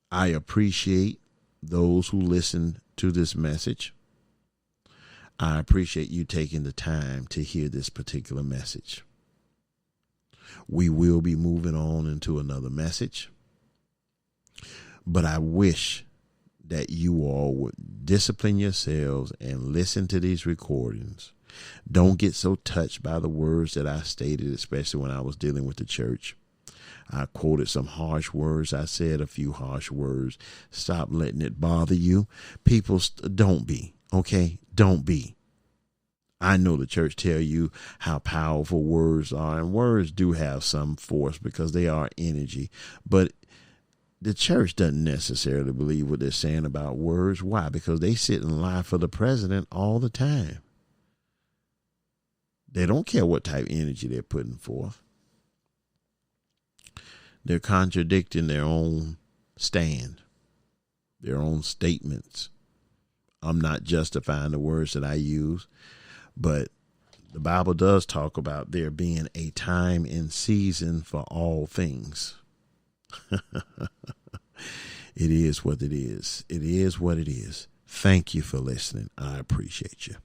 I appreciate those who listen to this message. I appreciate you taking the time to hear this particular message. We will be moving on into another message, but I wish that you all would discipline yourselves and listen to these recordings. Don't get so touched by the words that I stated, especially when I was dealing with the church. I quoted some harsh words. I said a few harsh words. Stop letting it bother you. People, don't be, okay? Don't be. I know the church tell you how powerful words are, and words do have some force because they are energy, but the church doesn't necessarily believe what they're saying about words. Why? Because they sit and lie for the president all the time. They don't care what type of energy they're putting forth. They're contradicting their own stand, their own statements. I'm not justifying the words that I use, but the Bible does talk about there being a time and season for all things. It is what it is. It is what it is. Thank you for listening. I appreciate you.